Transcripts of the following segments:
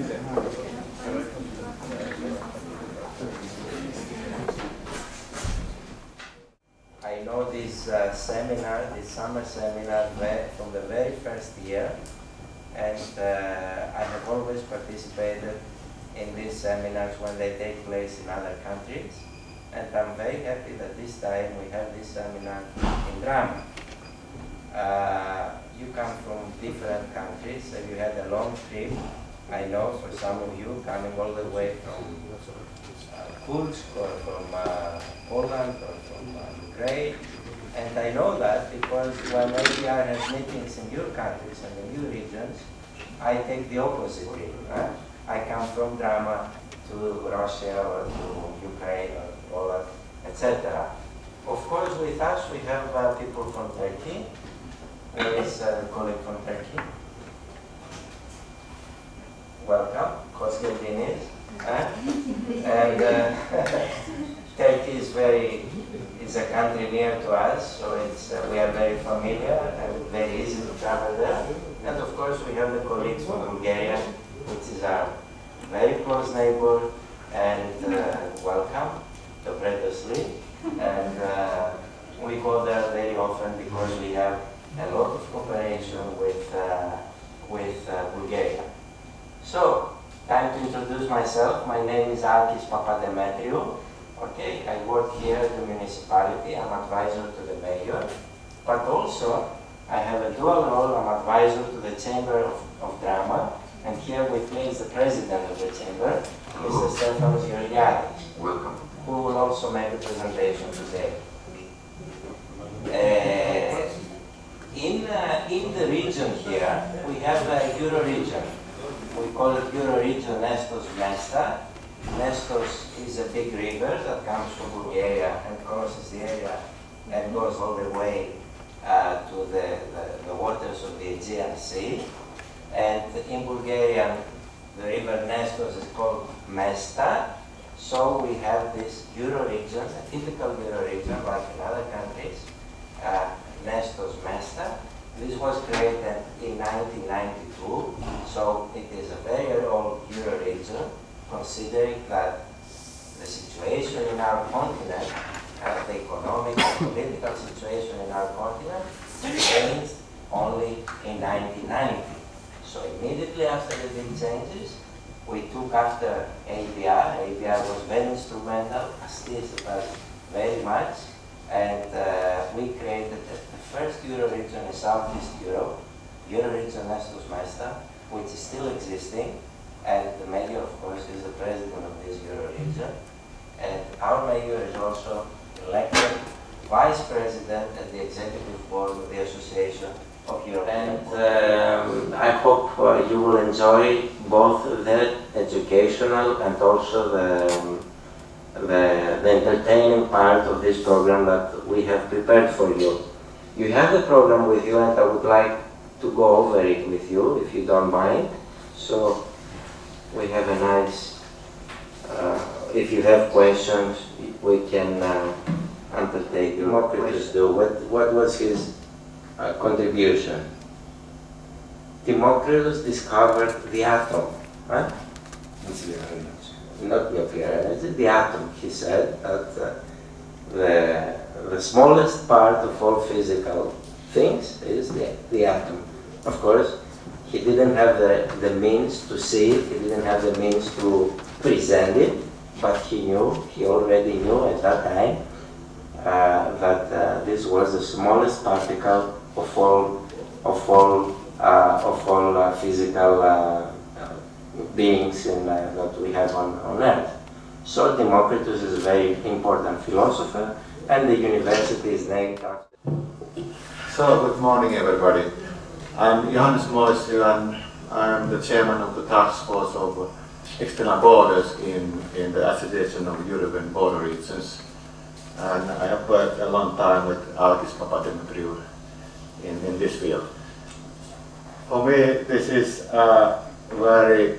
I know this seminar, this summer seminar, from the very first year, and I have always participated in these seminars when they take place in other countries, and I'm very happy that this time we have this seminar in drama. You come from different countries, so you had a long trip. I know for some of you coming all the way from Kursk or from Poland or from Ukraine. And I know that because when ABR has meetings in your countries and in your regions, I take the opposite route. I come from drama to Russia or to Ukraine or Poland, etc. Of course, with us we have people from Turkey. There is a colleague from Turkey. Welcome, Kosgeldiniz. And Turkey is a country near to us, so we are very familiar and very easy to travel there. And of course, we have the colleagues from Bulgaria, which is our very close neighbor, and welcome, Dobrodošli. And we go there very often because we have a lot of cooperation with Bulgaria. So, time to introduce myself. My name is Alkis Papademetriou. Okay, I work here at the municipality. I'm advisor to the mayor, but also I have a dual role. I'm advisor to the Chamber of Drama, and here with me is the president of the chamber, Mr. Stefanos Georgiadis. Welcome. Who will also make a presentation today. In the region here, we have a Euro region. We call it Euro region Nestos Mesta. Nestos is a big river that comes from Bulgaria and crosses the area and goes all the way to the waters of the Aegean Sea. And in Bulgarian, the river Nestos is called Mesta. So we have this Euro region, a typical Euro region like in other countries, Nestos Mesta. This was created in 1992, so it is a very old Euro region, considering that the situation in our continent, the economic and political situation in our continent, changed only in 1990. So immediately after the big changes, we took after ABR. ABR was very instrumental, assisted us very much, and we created the first Euro region in Southeast Europe, Euro region Nestos Mesta, which is still existing, and the mayor, of course, is the president of this Euro region. And our mayor is also elected vice president at the executive board of the Association of Europe. And I hope you will enjoy both the educational and also the entertaining part of this program that we have prepared for you. You have the program with you, and I would like to go over it with you, if you don't mind. So we have a nice, if you have questions, we can undertake your questions. What was his contribution? Democritus discovered the atom, right? Not nuclear energy, the atom. He said that the smallest part of all physical things is the atom. Of course, he didn't have the means to see it, he didn't have the means to present it, but he already knew at that time that this was the smallest particle of all physical beings that we have on Earth. So Democritus is a very important philosopher, and the university is named after. So, good morning everybody. I'm Johannes Moisio, and I'm the chairman of the task force of external borders in the Association of European Border Regions. And I have worked a long time with Alkis Papademetriou in this field. For me, this is a very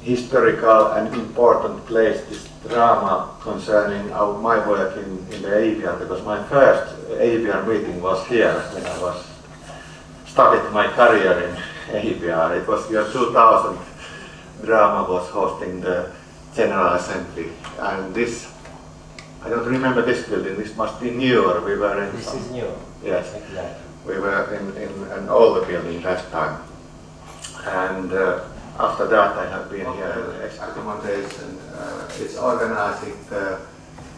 historical and important place, this drama concerning my work in the ABR, because my first ABR meeting was here when I started my career in ABR. It was year 2000 Seminar.Drama was hosting the General Assembly, and this, I don't remember this building, this must be newer. We were in This is new. Yes, Exactly. we were in an older building last time. And after that I have been here in accommodation. It's organizing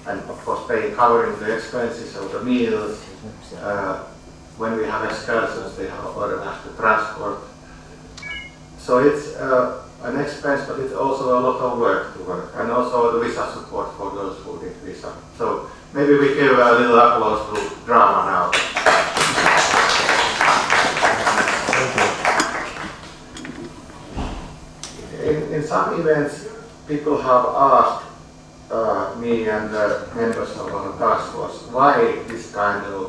and of course covering the expenses of the meals. When we have excursions, they have organized the transport. So it's an expense, but it's also a lot of work to work, and also the visa support for those who need visa. So maybe we give a little applause to Drama now. In some events, people have asked me and the members of our task force why this kind of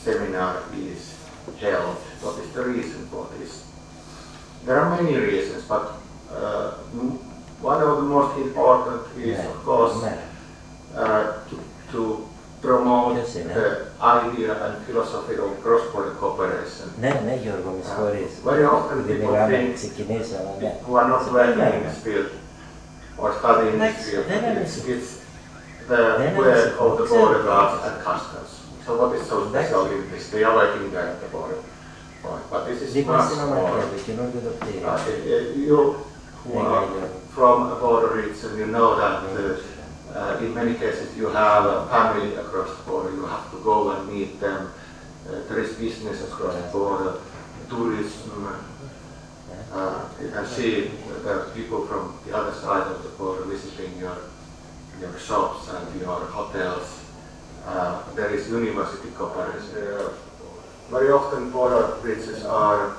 seminar is held. What is the reason for this? There are many reasons, but one of the most important is, of course, to promote the idea and philosophy of cross-border cooperation. Very often people think who are not working in this field or studying in this field, it's the work of the border guards and customs. So what is so special in this? They are working there at the border. But this is much more. You who are from a border region, you know that in many cases you have a family across the border. You have to go and meet them. There is business across the border, tourism. You can see the people from the other side of the border visiting your shops and your hotels. There is university cooperation. Very often border regions are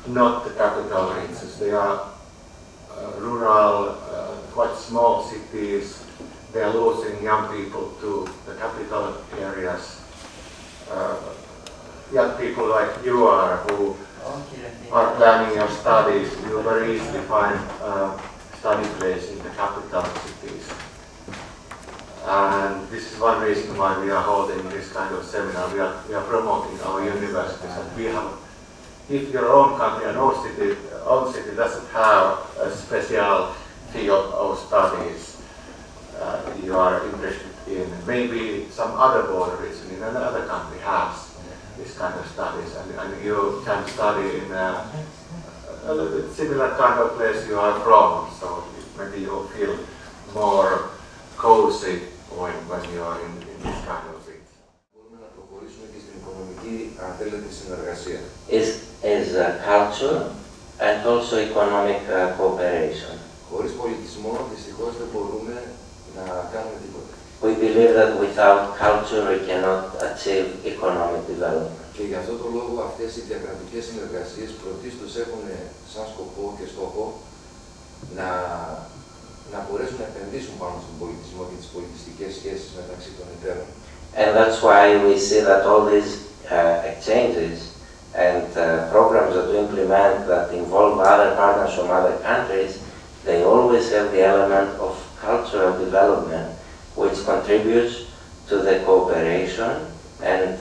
not the capital regions. They are rural, quite small cities. They are losing young people to the capital areas. Young people like you are, who are planning your studies, you very easily find a study place in the capital cities. And this is one reason why we are holding this kind of seminar. We are promoting our universities, and we have, if your own country and own city doesn't have a special field of studies you are interested in, maybe some other border region in another country has this kind of studies, and you can study in a little bit similar kind of place you are from, so maybe you'll feel more cozy when you are in this kind of thing. Is culture and also economic cooperation. We believe that without culture we cannot achieve economic development. Και γι' αυτό το λόγο αυτές οι διακρατικές συνεργασίες πρωτίστως έχουν σαν σκοπό και στόχο να μπορέσουν να επενδύσουν πάνω στον πολιτισμό και τις πολιτιστικές σχέσεις μεταξύ των εταίρων. And that's why we see that all these exchanges and programs that we implement that involve other partners from other countries, they always have the element of cultural development, which contributes to the cooperation and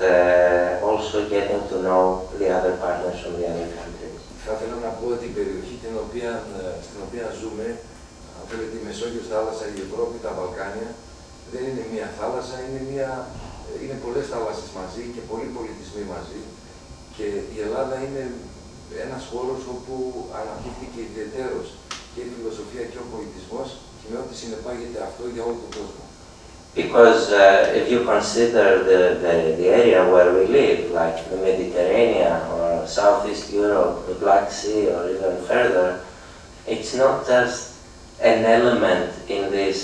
also getting to know the other partners from the other countries. Θα ήθελα να πω ότι η περιοχή στην οποία ζούμε, αν θέλετε η Μεσόγειος θάλασσα, η Ευρώπη, τα Βαλκάνια, δεν είναι μία θάλασσα, είναι πολλές θάλασσες μαζί και πολλοί πολιτισμοί μαζί. Και η Ελλάδα είναι ένας χώρος όπου αναπτύχθηκε ιδιαιτέρως και η φιλοσοφία και ο πολιτισμός και με ό,τι συνεπάγεται αυτό για όλο τον κόσμο. Because if you consider the area where we live, like the Mediterranean or Southeast Europe, the Black Sea or even further, it's not just an element in this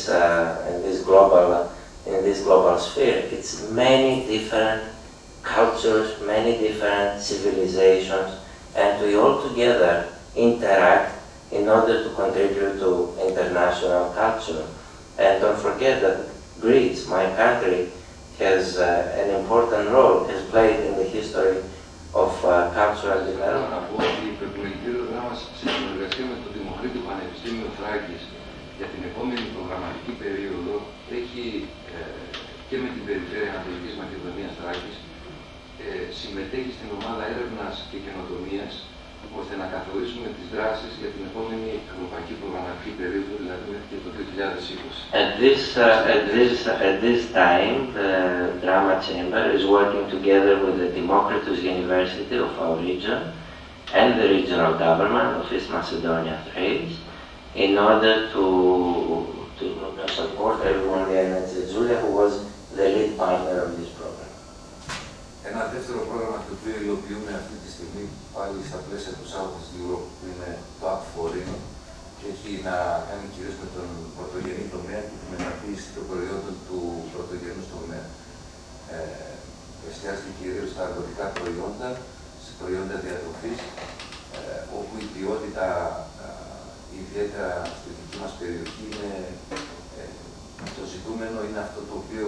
global sphere. It's many different cultures, many different civilizations, and we all together interact in order to contribute to international culture. And don't forget that Greece, my country, has an important role, has played in the history of cultural development. Να πω ότι το επιμελητήριο δράμα σε συνεργασία με το Δημοκρίτιο Πανεπιστήμιο Θράκης για την επόμενη προγραμματική περίοδο έχει και με την περιφέρεια Ανατολικής Μακεδονίας Θράκης συμμετέχει στην ομάδα έρευνας και καινοτομίας ώστε να καθορίσουμε τις δράσεις για την επόμενη ευρωπαϊκή προγραμματική περίοδο, δηλαδή μέχρι και το 2020. At this time, the Drama Chamber is working together with the Democritus University of our region and the regional government of East Macedonia Thrace in order to support everyone in Julia, who was the lead partner of this program. Ένα δεύτερο πρόγραμμα το οποίο υλοποιούμε αυτή τη στιγμή πάλι στα πλαίσια του Southeast Europe που είναι το App4Rhino και έχει να κάνει κυρίως με τον πρωτογενή τομέα και τη μεταποίηση των προϊόντων του πρωτογενούς τομέα. Εστιάζεται κυρίως στα αγροτικά προϊόντα, σε προϊόντα διατροφής, όπου η ποιότητα ιδιαίτερα στη δική μας περιοχή είναι το ζητούμενο, είναι αυτό το οποίο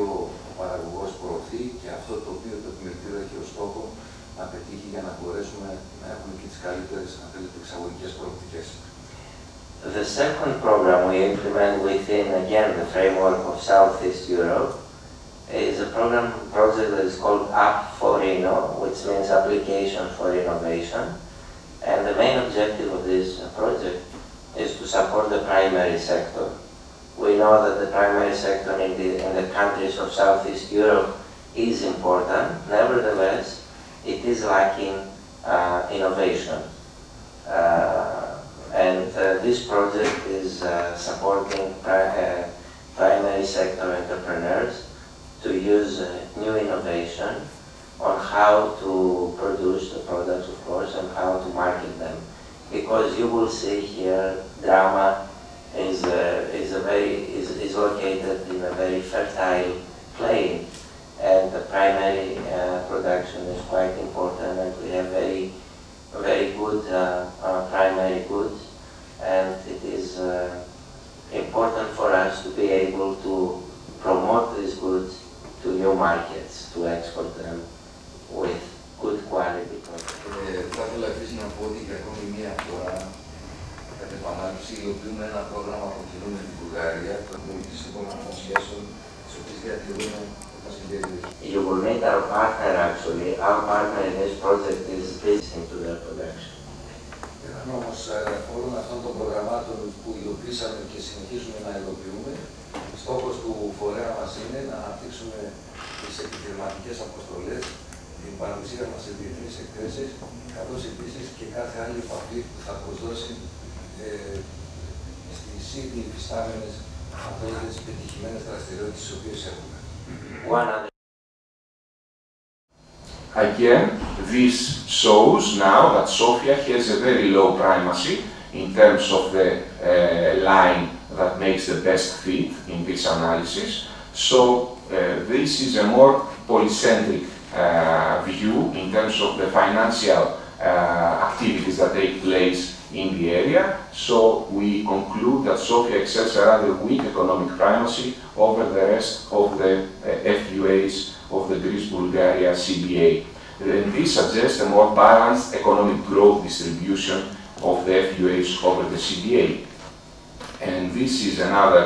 ο παραγωγός προωθεί και αυτό το οποίο το επιμελητήριο έχει ως στόχο να πετύχει για να μπορέσουμε να έχουμε και τις καλύτερες, αν θέλετε, εξαγωγικές προοπτικές. The second program we implement within, again, the framework of Southeast Europe is a project that is called App4Rhino, which means Application for Innovation. And the main objective of this project is to support the primary sector. We know that the primary sector in the countries of Southeast Europe is important. Nevertheless, it is lacking innovation. This project is supporting primary sector entrepreneurs to use new innovation on how to produce the products, of course, and how to market them. Because you will see here, Drama is located in a very fertile plain, and the primary production is quite important, and we have very good primary goods, and it is important for us to be able to promote these goods to new markets, to export them with good quality products. Θα ήθελα επίσης να πω ότι για ακόμη μία φορά, κατά επανάληψη, υλοποιούμε ένα πρόγραμμα από κοινού με την Βουλγαρία, το δημιουργήσει οικονομικών σχέσεων, τις οποίες διατηρούμε τα συντηρητήρια. You will meet our partner actually. Our partner in this project is listening to their production. Πέραν όμως όλων αυτών των προγραμμάτων που υλοποιήσαμε και συνεχίζουμε να υλοποιούμε, στόχος του φορέα μας είναι να αναπτύξουμε τις επιχειρηματικές αποστολές, την παρουσία μας σε διεθνείς εκθέσεις, καθώς επίσης και κάθε άλλη επαφή που θα προσδώσει στις ήδη υφιστάμενες, αν θέλετε, τις πετυχημένες δραστηριότητες τις οποίες έχουμε. Again, this shows now that Sofia has a very low primacy in terms of the line that makes the best fit in this analysis. So this is a more polycentric view in terms of the financial activities that take place in the area. So we conclude that Sofia exerts a rather weak economic primacy over the rest of the FUAs of the Greece-Bulgaria CBA. And this suggests a more balanced economic growth distribution of the FUAs over the CBA. And this is another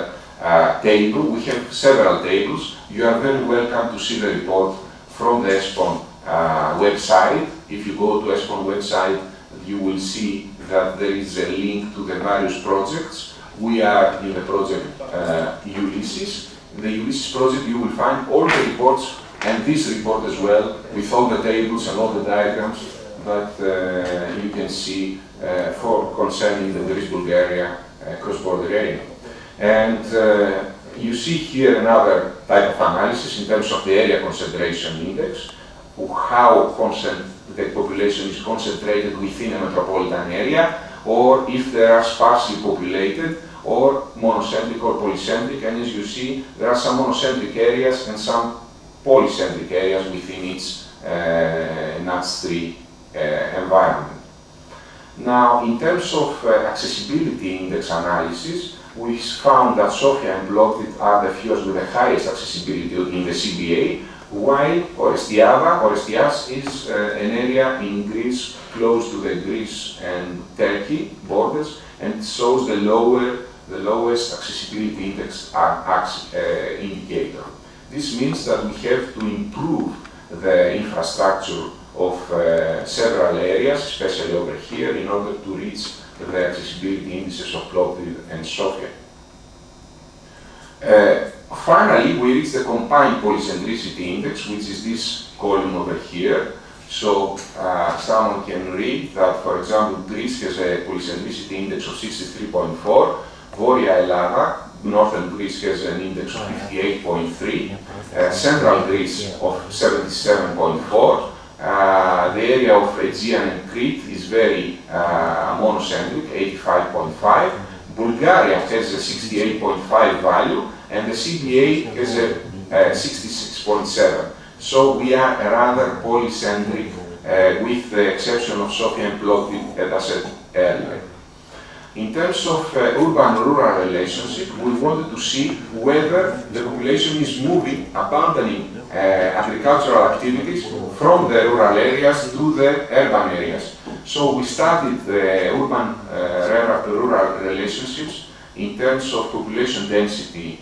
table. We have several tables. You are very welcome to see the report from the ESPON website. If you go to ESPON website, you will see that there is a link to the various projects. We are in the project Ulysses. In the Ulysses project, you will find all the reports and this report as well, with all the tables and all the diagrams that you can see for concerning the Greece-Bulgaria cross-border area. And you see here another type of analysis in terms of the area concentration index, how the population is concentrated within a metropolitan area, or if they are sparsely populated, or monocentric or polycentric. And as you see, there are some monocentric areas and some polycentric areas within its NUTS3 environment. Now, in terms of accessibility index analysis, we found that Sofia and Plovdiv are the FUAs with the highest accessibility in the CBA, while Orestias is an area in Greece close to the Greece and Turkey borders and shows the lowest accessibility index indicator. This means that we have to improve the infrastructure of several areas, especially over here, in order to reach the accessibility indices of Plovdiv and Sofia. Finally, we reach the combined polycentricity index, which is this column over here. So someone can read that, for example, Greece has a polycentricity index of 63.4, Βόρεια Ελλάδα, northern Greece has an index of 58.3, central Greece of 77.4, the area of Aegean and Crete is very monocentric, 85.5, Bulgaria has a 68.5 value, and the CBA has a 66.7. So we are rather polycentric, with the exception of Sofia and Plovdiv, as I said earlier. In terms of urban-rural relationship, we wanted to see whether the population is moving, abandoning agricultural activities from the rural areas to the urban areas. So we studied the urban-rural relationships in terms of population density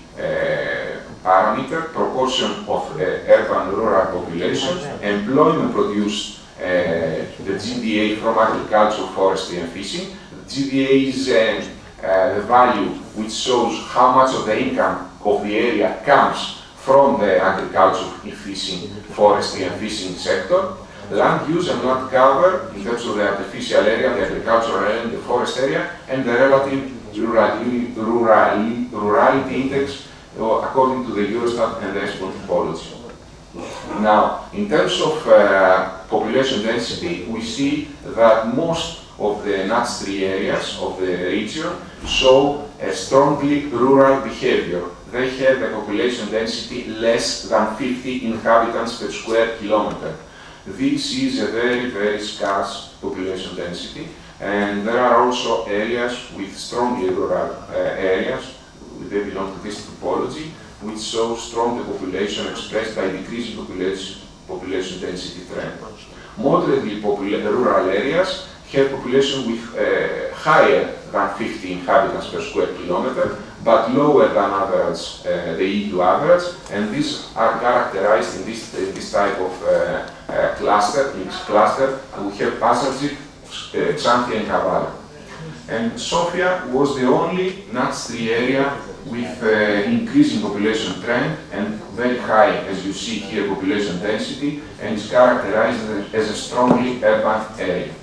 parameter, proportion of urban-rural population, employment produced, the GDA from agriculture, forestry and fishing. The GDA is the value which shows how much of the income of the area comes from the agriculture, fishing, forestry and fishing sector. Land use and land cover in terms of the artificial area, the agricultural area, the forest area, and the relative rurality index according to the Eurostat and the export typology. Now, in terms of population density, we see that most of the NUTS3 areas of the region show a strongly rural behavior. They have a population density less than 50 inhabitants per square kilometer. This is a very, very scarce population density, and there are also areas with strongly rural areas, they belong to this typology, which show stronger population expressed by decreasing population density trend. Moderately rural areas have population with higher than 50 inhabitants per square kilometer, but lower than average, the EU average, and these are characterized in this type of cluster, mixed cluster, and we have Passagic, Xanthi and Kavala. And Sofia was the only NUTS3 area with increasing population trend and very high, as you see here, population density, and is characterized as a strongly urban area.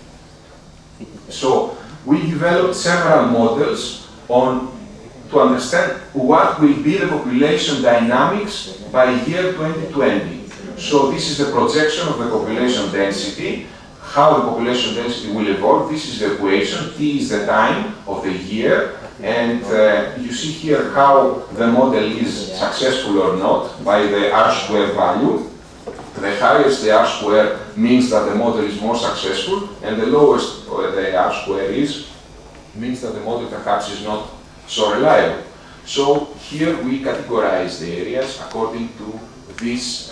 So we developed several models to understand what will be the population dynamics by year 2020. So this is the projection of the population density, how the population density will evolve. This is the equation, T is the time of the year, and you see here how the model is successful or not by the R-square value. The highest the R-square means that the model is more successful, and the lowest the R-square is means that the model perhaps is not so reliable. So here we categorize the areas according to this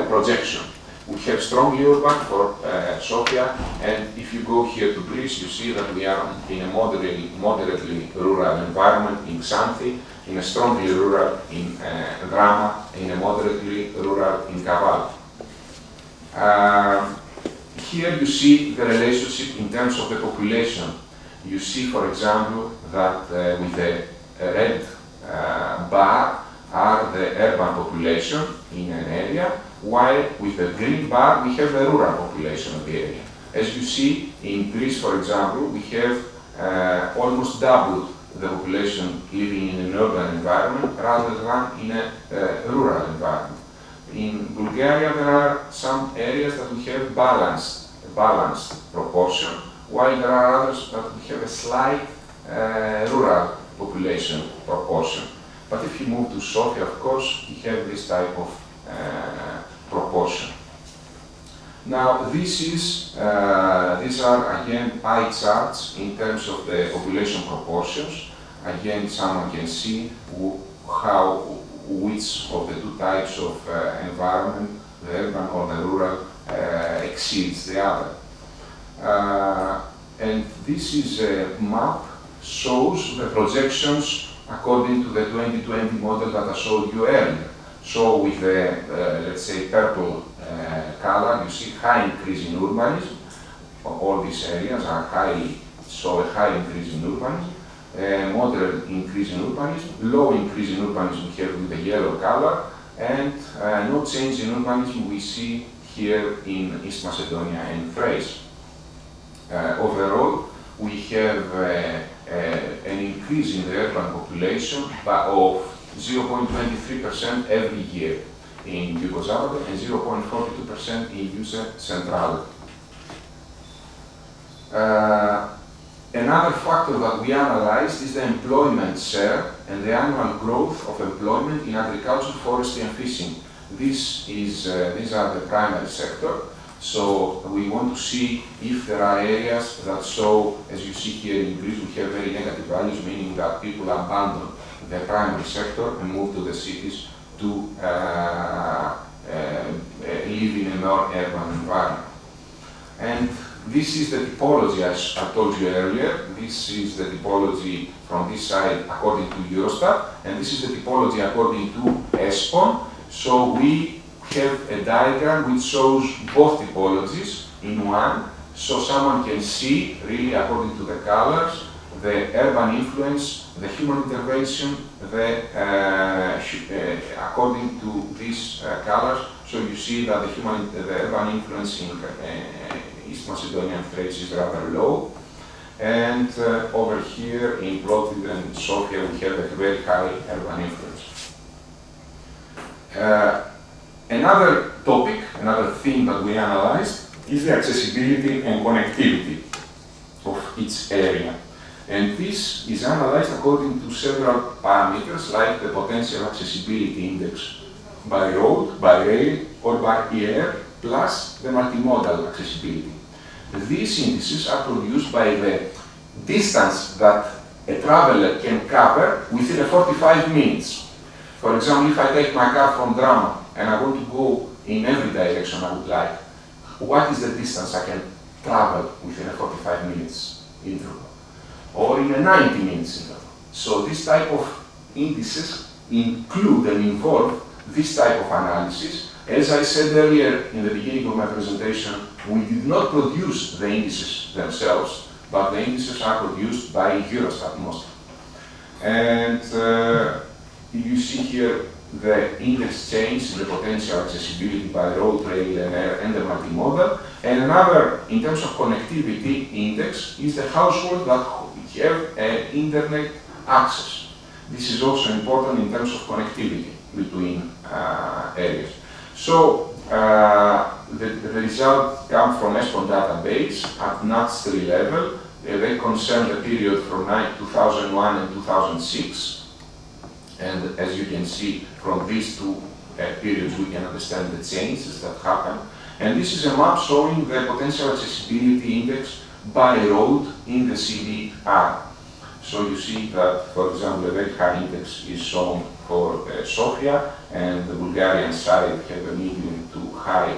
projection. We have strongly urban for Sofia, and if you go here to Greece, you see that we are in a moderately rural environment in Xanthi, in a strongly rural in Drama, in a moderately rural in Kavala. Here you see the relationship in terms of the population. You see, for example, that with the red bar are the urban population in an area, while with the green bar we have the rural population of the area. As you see, in Greece, for example, we have almost doubled the population living in an urban environment rather than in a rural environment. In Bulgaria, there are some areas that we have balanced proportion, while there are others that we have a slight rural population proportion. But if you move to Sofia, of course, you have this type of proportion. Now, these are again pie charts in terms of the population proportions. Again, someone can see which of the two types of environment, the urban or the rural, exceeds the other. And this is a map, shows the projections according to the 2020 model that I showed you earlier. So with the, let's say, purple color, you see high increase in urbanism. All these areas are highly, so a high increase in urbanism, moderate increase in urbanism, low increase in urbanism here with the yellow color, and no change in urbanism we see here in East Macedonia and Thrace. Overall, we have an increase in the urban population of 0.23% every year in Yugoslavia and 0.42% in Južna Centrale. Another factor that we analyzed is the employment share and the annual growth of employment in agriculture, forestry and fishing. These are the primary sector. So we want to see if there are areas that show, as you see here in Greece, we have very negative values, meaning that people abandon the primary sector and move to the cities to live in a more urban environment. And this is the typology, as I told you earlier. This is the typology from this side according to Eurostat, and this is the typology according to ESPON. So we have a diagram which shows both typologies in one, so someone can see, really according to the colors, the urban influence, the human intervention, according to these colors. So you see that the urban influence in East Macedonia and Thrace is rather low. And over here in Plovdiv and Sofia we have a very high urban influence. Another topic, another theme that we analyzed is the accessibility and connectivity of each area. And this is analyzed according to several parameters like the potential accessibility index by road, by rail or by air, plus the multimodal accessibility. These indices are produced by the distance that a traveler can cover within 45 minutes. For example, if I take my car from Drama and I want to go in every direction I would like, what is the distance I can travel within a 45 minutes interval? Or in a 90 minutes interval. So this type of indices include and involve this type of analysis. As I said earlier in the beginning of my presentation, we did not produce the indices themselves, but the indices are produced by Eurostat mostly. And you see here the index change in the potential accessibility by road, rail, and air, and the multimodal. And another, in terms of connectivity index, is the household that have internet access. This is also important in terms of connectivity between areas. So the result comes from ESPON database at NUTS3 level. They concern the period from 2001 and 2006. And as you can see from these two periods, we can understand the changes that happen. And this is a map showing the potential accessibility index by road in the CDR. So you see that, for example, a very high index is shown for Sofia, and the Bulgarian side have a medium to high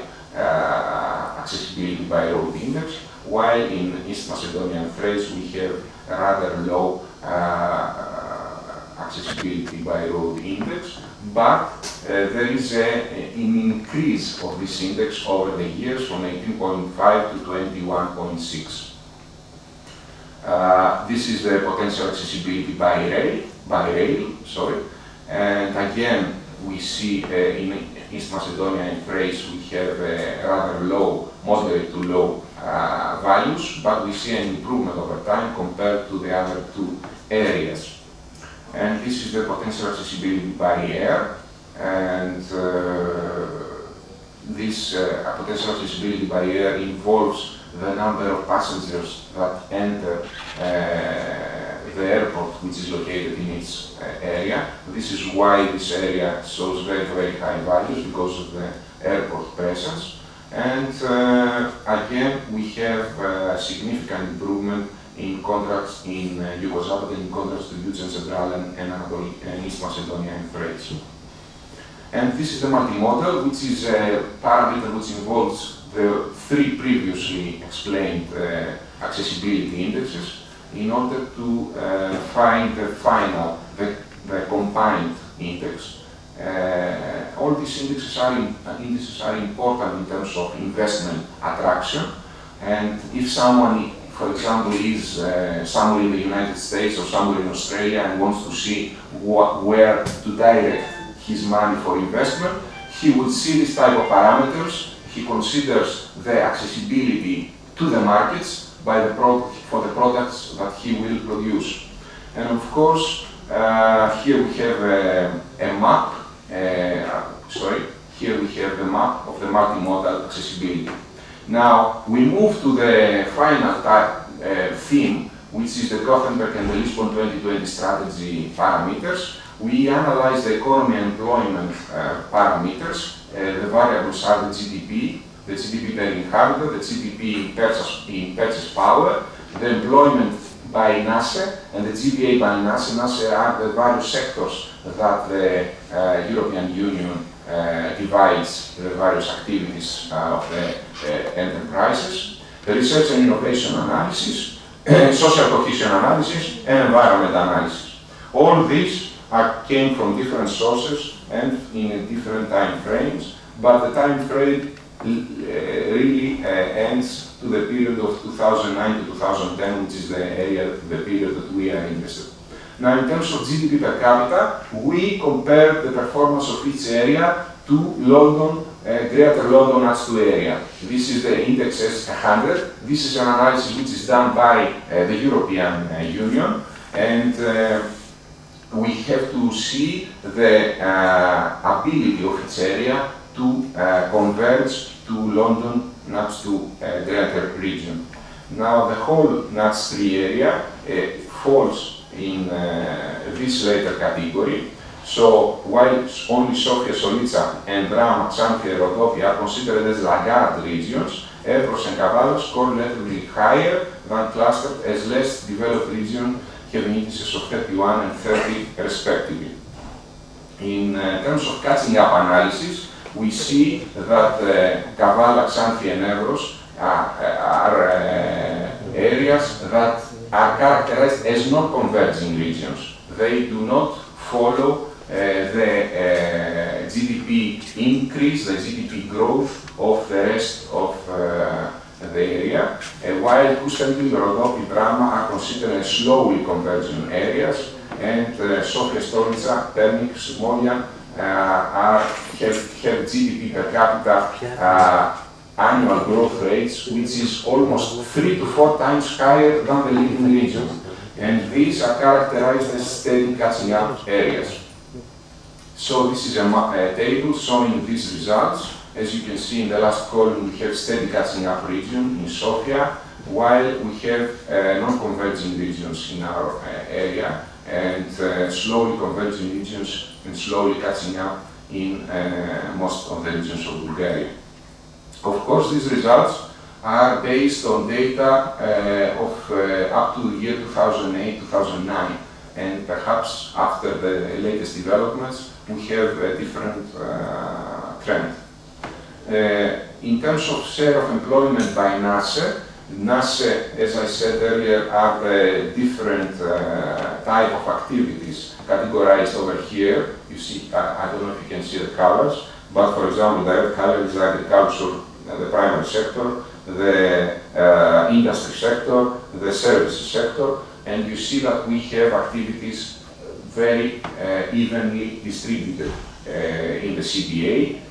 accessibility by road index, while in East Macedonia and Thrace we have a rather low accessibility by road index, but there is an increase of this index over the years from 18.5 to 21.6. This is the potential accessibility by rail, and again we see in East Macedonia and Thrace we have rather low, moderate to low values, but we see an improvement over time compared to the other two areas. And this is the potential accessibility by air, and this potential accessibility by air involves the number of passengers that enter the airport, which is located in each area. This is why this area shows very, very high values, because of the airport presence. And again, we have significant improvement in contrast in Yugoslavia, in contrast to Južna Centrale and East Macedonia and Thrace. And this is the multimodal, which is a parameter which involves the three previously explained accessibility indexes in order to find the final, the combined index. All these indices are important in terms of investment attraction. And if someone, for example, is somewhere in the United States or somewhere in Australia and wants to see where to direct his money for investment, he would see this type of parameters. He considers the accessibility to the markets for the products that he will produce. And of course, here we have a map. Here we have the map of the multimodal accessibility. Now, we move to the final theme, which is the Gothenburg and the Lisbon 2020 strategy parameters. We analyze the economy and employment parameters. The variables are the GDP per inhabitant, the GDP in purchase power, the employment by NASE, and the GVA by NASE. NASE are the various sectors that the European Union divides the various activities of the enterprises, the research and innovation analysis, social cohesion analysis, and environment analysis. All these came from different sources and in different time frames, but the time frame really ends to the period of 2009 to 2010, which is the period that we are interested in. Now, in terms of GDP per capita, we compare the performance of each area to London, Greater London NUTS2 area. This is the index S100. This is an analysis which is done by the European Union, and we have to see the ability of each area to converge to London NUTS2 Greater region. Now, the whole NUTS3 area falls in this later category. So, while only Sofia, Solica, and Drama, Xanthi, and Rhodope are considered as laggard regions, Evros and Kavalos score relatively higher than clustered as less developed regions, having indices of 31 and 30 respectively. In terms of catching up analysis, we see that Kavala, Xanthi, and Evros are areas that are characterized as non-converging regions. They do not follow the GDP increase, the GDP growth of the rest of the area, while Kustantin, Rhodope, Drama are considered as slowly converging areas, and Sofia, Stolica, Pernik, Smolyan have GDP per capita annual growth rates, which is almost 3 to 4 times higher than the leading region. And these are characterized as steady catching up areas. So this is a table showing these results. As you can see in the last column, we have steady catching up region in Sofia, while we have non-converging regions in our area, and slowly converging regions and slowly catching up in most of the regions of Bulgaria. Of course, these results are based on data of up to the year 2008-2009, and perhaps after the latest developments, we have a different trend. In terms of share of employment by NASE, as I said earlier, are the different type of activities categorized over here. You see, I don't know if you can see the colors, but for example, the red color is agriculture, the primary sector, the industry sector, the services sector, and you see that we have activities very evenly distributed in the CBA.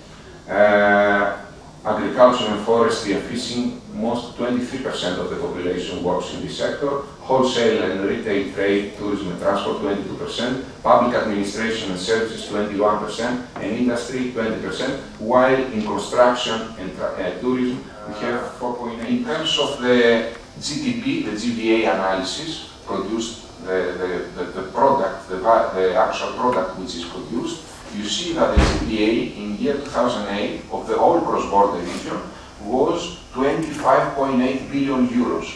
Agriculture and forestry and fishing, 23% of the population works in this sector. Wholesale and retail trade, tourism and transport, 22%. Public administration and services, 21%. And industry, 20%. While in construction and tourism, we have 4.8%. In terms of the GDP, the GVA analysis, produced the product, the actual product which is produced, you see that the GDP in year 2008 of the whole cross-border region was 25.8 billion euros.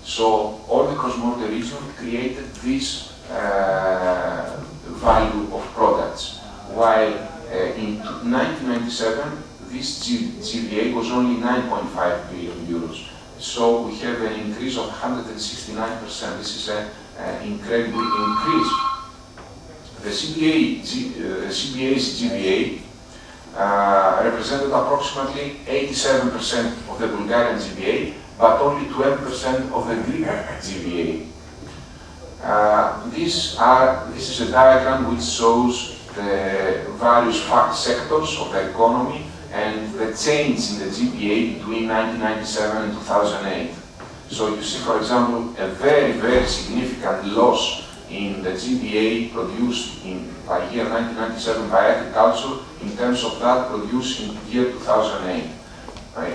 So all the cross-border region created this value of products, while in 1997 this GVA was only 9.5 billion euros. So we have an increase of 169%. This is an incredible increase. the CBA's GVA represented approximately 87% of the Bulgarian GVA, but only 12% of the Greek GVA. This is a diagram which shows the various sectors of the economy and the change in the GPA between 1997 and 2008. So you see, for example, a very, very significant loss in the GPA produced by year 1997 by agriculture in terms of that produced in year 2008.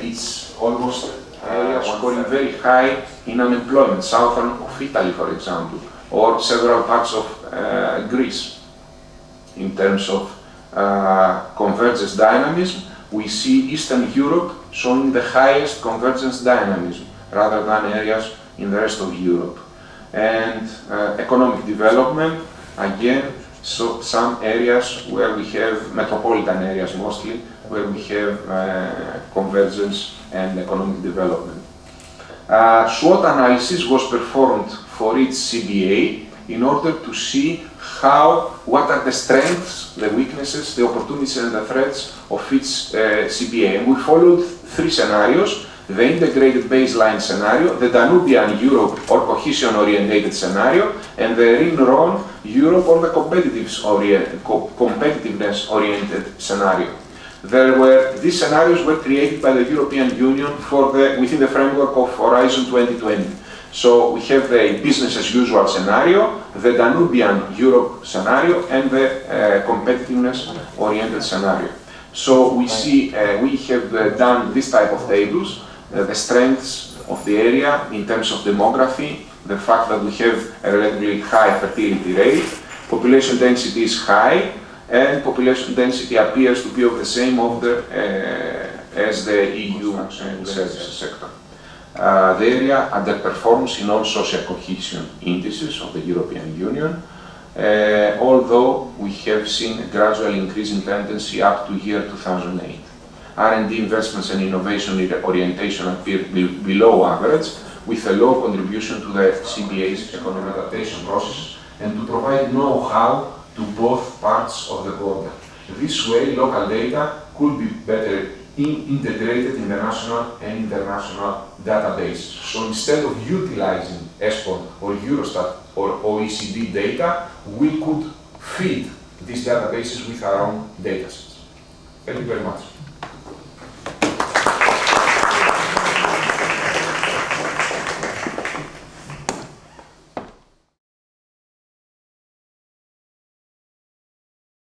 It's almost scoring very high in unemployment, southern of Italy, for example, or several parts of Greece. In terms of convergence dynamism, we see Eastern Europe showing the highest convergence dynamism, rather than areas in the rest of Europe. And economic development, again, so some areas where we have, metropolitan areas mostly, where we have convergence and economic development. SWOT analysis was performed for each CBA in order to see what are the strengths, the weaknesses, the opportunities and the threats of each CBA. And we followed three scenarios: the integrated baseline scenario, the Danubian Europe or cohesion-oriented scenario, and the Rin-Ron Europe or the competitiveness-oriented scenario. These scenarios were created by the European Union within the framework of Horizon 2020. So we have the business as usual scenario, the Danubian Europe scenario, and the competitiveness-oriented scenario. So we see, we have done this type of tables, the strengths of the area in terms of demography, the fact that we have a relatively high fertility rate, population density is high, and population density appears to be of the same order as the EU and services sector. The area underperforms in all social cohesion indices of the European Union, although we have seen a gradual increasing tendency up to year 2008. R&D investments and innovation orientation appear below average, with a low contribution to the CBA's economic adaptation process and to provide know-how to both parts of the border. This way, local data could be better integrated in the national and international databases. So instead of utilizing ESPON or Eurostat or OECD data, we could feed these databases with our own datasets. Thank you very much.